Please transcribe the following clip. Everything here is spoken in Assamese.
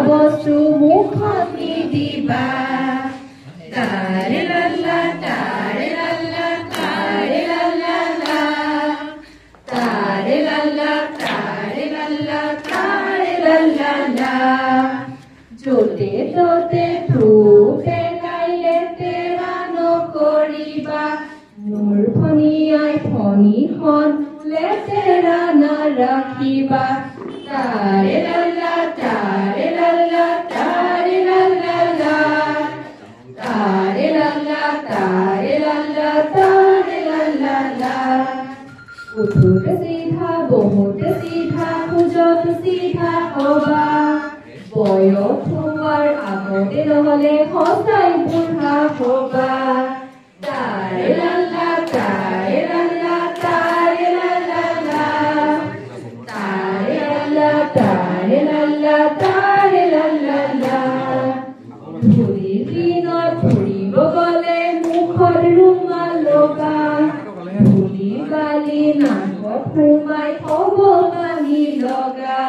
বস্তু মুখত নিদিবা তাৰে লাল্লা তাৰে লাল্লা তাৰে লাল্লা তাৰে লাল্লা তাৰে লাল্লা তাৰে লাল্লা য'তে ত'তে থুকে কাইলে তেৰা নকৰিবা মোৰ ফণিয়াই ফণিখন লেতেৰা নাৰাখিবা তাৰে লাল্লা তাৰে লাল্লা তাৰে লাল্লা তাৰে লাল্লা তাৰে লাল্লা তাৰে লাল্লা উঠোতে চিধা বহুতে চিধা খোজত চিধা হবা বয়স হোৱাৰ আগতে নহলে সঁচাই বুঢ়া হবা তাৰে লাল্লা তাৰে লাল্লা তাৰে লাল্লা তাৰে লাল্লা তাৰে লাল্লা তাৰে লাল্লা ধূলিৰ দিনত ফুৰিব গলে মুখত ৰুমাল লগা ধূলি বালি নাকত সোমাই থব পানী লগা